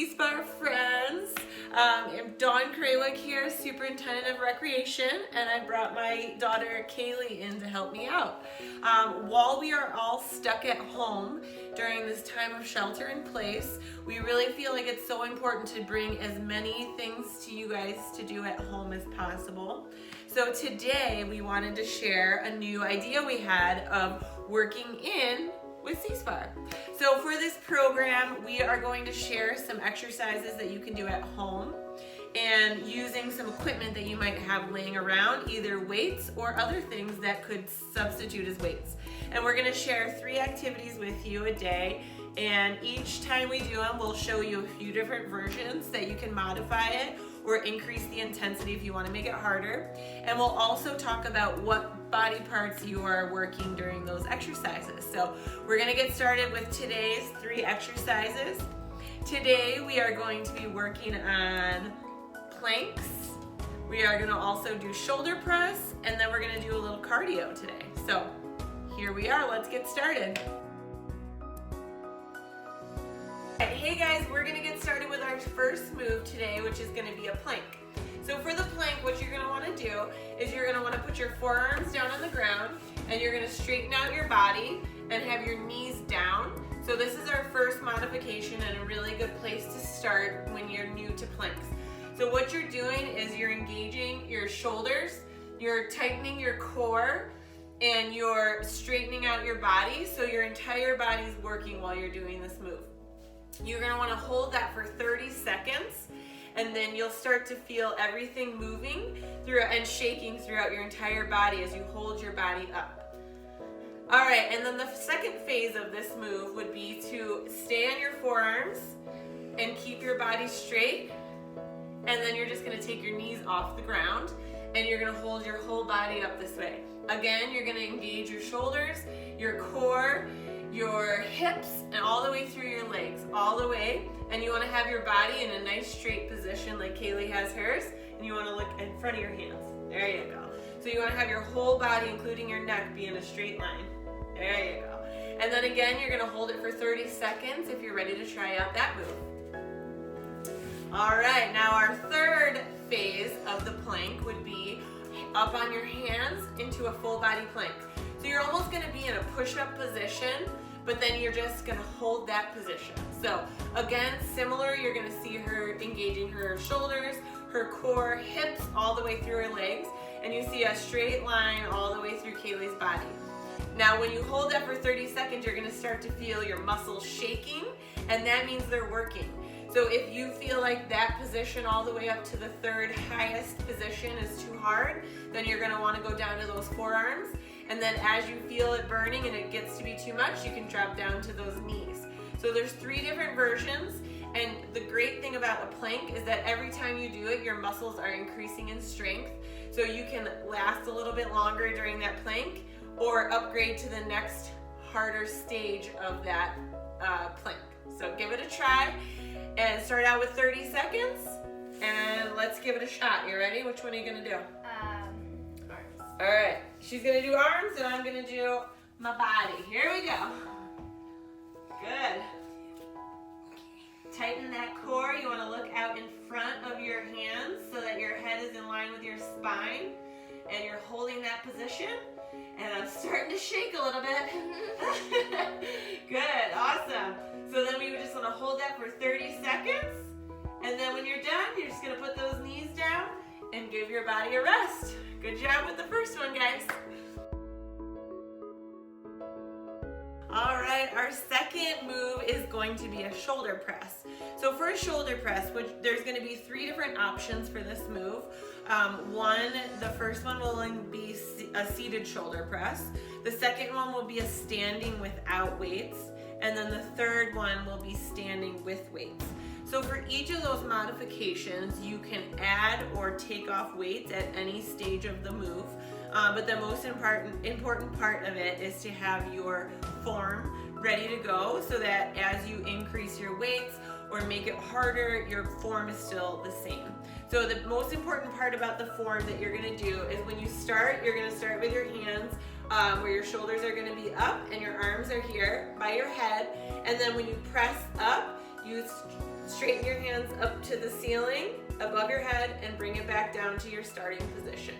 SEASPAR friends. I'm Dawn Krawiec here, Superintendent of Recreation, and I brought my daughter Kaylee in to help me out. While we are all stuck at home during this time of shelter in place, we really feel like it's so important to bring as many things to you guys to do at home as possible. So today we wanted to share a new idea we had of working in with SEASPAR. So for this program, we are going to share some exercises that you can do at home and using some equipment that you might have laying around, either weights or other things that could substitute as weights. And we're gonna share 3 activities with you a day, and each time we do them, we'll show you a few different versions that you can modify it or increase the intensity if you want to make it harder. And we'll also talk about what body parts you are working during those exercises. So we're going to get started with today's 3 exercises. Today we are going to be working on planks. We are going to also do shoulder press, and then we're going to do a little cardio today. So here we are, let's get started. Hey guys, we're going to get started with our first move today, which is going to be a plank. So for the plank, what you're going to want to do is you're going to want to put your forearms down on the ground, and you're going to straighten out your body and have your knees down. So this is our first modification and a really good place to start when you're new to planks. So what you're doing is you're engaging your shoulders, you're tightening your core, and you're straightening out your body, so your entire body is working while you're doing this move. You're going to want to hold that for 30 seconds, and then you'll start to feel everything moving through and shaking throughout your entire body as you hold your body up. All right, and then the second phase of this move would be to stay on your forearms and keep your body straight, and then you're just going to take your knees off the ground, and you're going to hold your whole body up this way. Again, you're going to engage your shoulders, your core, your hips, and all the way through your legs, all the way. And you want to have your body in a nice straight position like Kaylee has hers, and you want to look in front of your hands. There you go. So you want to have your whole body, including your neck, be in a straight line. There you go. And then again, you're going to hold it for 30 seconds if you're ready to try out that move. All right, now our third phase of the plank would be up on your hands into a full body plank. So you're almost going to be in a push-up position, but then you're just going to hold that position. So again, similar, you're going to see her engaging her shoulders, her core, hips, all the way through her legs, and you see a straight line all the way through Kaylee's body. Now when you hold that for 30 seconds, you're going to start to feel your muscles shaking, and that means they're working. So if you feel like that position all the way up to the third highest position is too hard, then you're going to want to go down to those forearms. And then as you feel it burning and it gets to be too much, you can drop down to those knees. So there's 3 different versions. And the great thing about a plank is that every time you do it, your muscles are increasing in strength. So you can last a little bit longer during that plank or upgrade to the next harder stage of that plank. So give it a try and start out with 30 seconds. And let's give it a shot. You ready? Which one are you going to do? Arms. All right. She's going to do arms, and I'm going to do my body. Here we go. Good. Tighten that core. You want to look out in front of your hands so that your head is in line with your spine, and you're holding that position. And I'm starting to shake a little bit. Good. Awesome. So then we would just want to hold that for 30 seconds. And then when you're done, you're just going to put those knees down and give your body a rest. Good job with the first one, guys. All right, our second move is going to be a shoulder press. So for a shoulder press, there's going to be 3 different options for this move. The first one will be a seated shoulder press. The second one will be a standing without weights. And then the third one will be standing with weights. So for each of those modifications, you can add or take off weights at any stage of the move. But the most important part of it is to have your form ready to go so that as you increase your weights or make it harder, your form is still the same. So the most important part about the form that you're going to do is when you start, you're going to start with your hands where your shoulders are going to be up and your arms are here by your head. And then when you press up, you Straighten your hands up to the ceiling, above your head, and bring it back down to your starting position.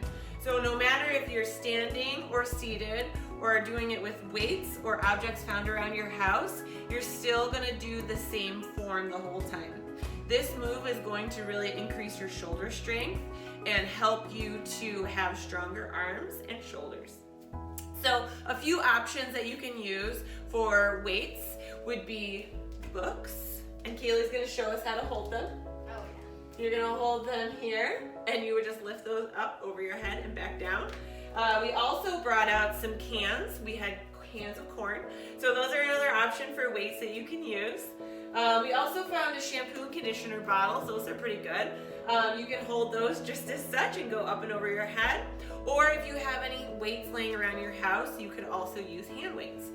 So no matter if you're standing or seated or doing it with weights or objects found around your house, you're still gonna do the same form the whole time. This move is going to really increase your shoulder strength and help you to have stronger arms and shoulders. So a few options that you can use for weights would be books, and Kaylee's gonna show us how to hold them. Oh yeah. You're gonna hold them here, and you would just lift those up over your head and back down. We also brought out some cans. We had cans of corn. So those are another option for weights that you can use. We also found a shampoo and conditioner bottles. Those are pretty good. You can hold those just as such and go up and over your head. Or if you have any weights laying around your house, you could also use hand weights.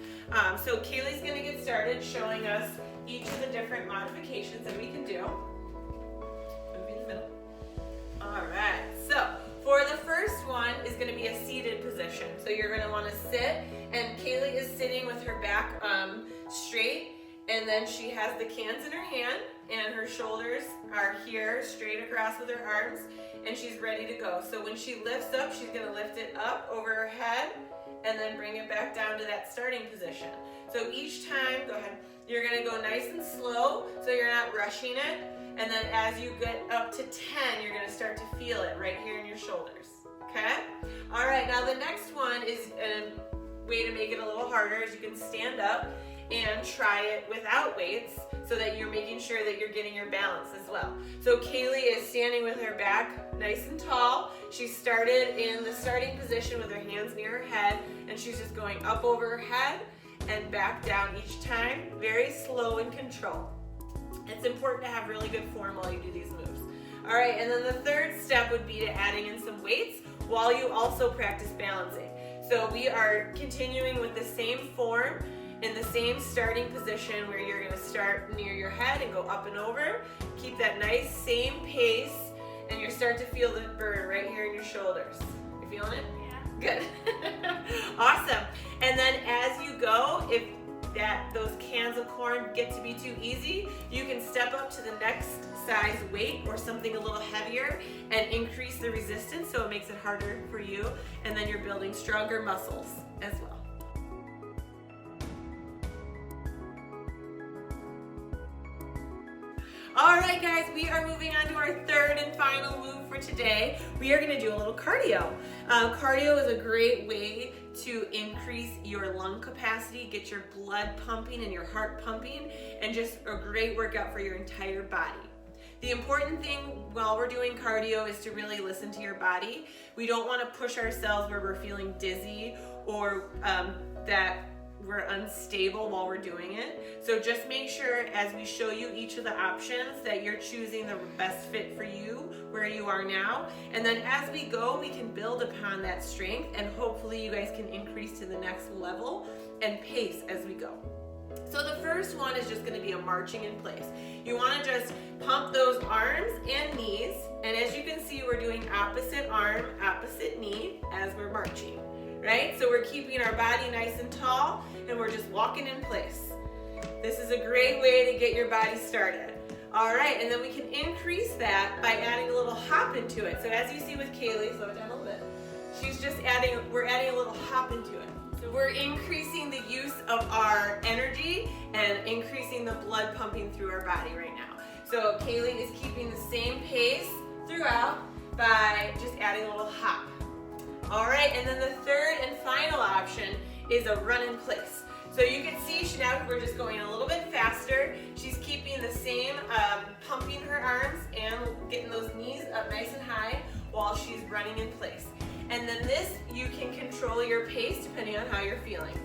So Kaylee's gonna get started showing us each of the different modifications that we can do. Move in the middle. All right, so for the first one is gonna be a seated position. So you're gonna wanna sit, and Kaylee is sitting with her back straight, and then she has the cans in her hand, and her shoulders are here straight across with her arms, and she's ready to go. So when she lifts up, she's gonna lift it up over her head, and then bring it back down to that starting position. So each time, go ahead, you're gonna go nice and slow, so you're not rushing it. And then as you get up to 10, you're gonna start to feel it right here in your shoulders, okay? All right, now the next one is a way to make it a little harder, is you can stand up and try it without weights so that you're making sure that you're getting your balance as well. So Kaylee is standing with her back nice and tall. She started in the starting position with her hands near her head, and she's just going up over her head and back down each time, very slow and controlled. It's important to have really good form while you do these moves. All right, and then the third step would be to adding in some weights while you also practice balancing. So we are continuing with the same form in the same starting position where you're gonna start near your head and go up and over. Keep that nice same pace, and you start to feel the burn right here in your shoulders. You feeling it? Yeah. Good. Awesome. And then as you go, if those cans of corn get to be too easy, you can step up to the next size weight or something a little heavier and increase the resistance so it makes it harder for you, and then you're building stronger muscles as well. All right, guys, we are moving on to our third and final move for today. We are gonna do a little cardio. Cardio is a great way to increase your lung capacity, get your blood pumping and your heart pumping, and just a great workout for your entire body. The important thing while we're doing cardio is to really listen to your body. We don't wanna push ourselves where we're feeling dizzy or that we're unstable while we're doing it. So just make sure as we show you each of the options that you're choosing the best fit for you where you are now. And then as we go, we can build upon that strength, and hopefully you guys can increase to the next level and pace as we go. So the first one is just gonna be a marching in place. You wanna just pump those arms and knees, and as you can see, we're doing opposite arm, opposite knee as we're marching. Right? So we're keeping our body nice and tall, and we're just walking in place. This is a great way to get your body started. All right, and then we can increase that by adding a little hop into it. So as you see with Kaylee, slow it down a little bit. We're adding a little hop into it. So we're increasing the use of our energy and increasing the blood pumping through our body right now. So Kaylee is keeping the same pace throughout by just adding a little hop. All right, and then the third and final option is a run in place. So you can see now we're just going a little bit faster. She's keeping the same, pumping her arms and getting those knees up nice and high while she's running in place. And then this, you can control your pace depending on how you're feeling.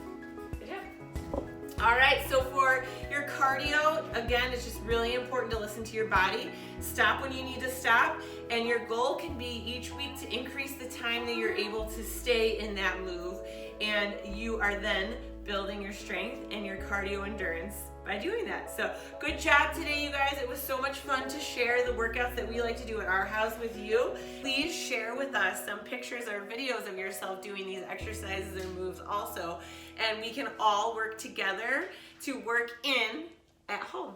Good job. All right, so for your cardio, again, it's just really important to listen to your body. Stop when you need to stop, and your goal can be each week to increase the time that you're able to stay in that move, and you are then building your strength and your cardio endurance by doing that. So good job today, you guys. It was so much fun to share the workouts that we like to do at our house with you. Please share with us some pictures or videos of yourself doing these exercises or moves also, and we can all work together to work in at home.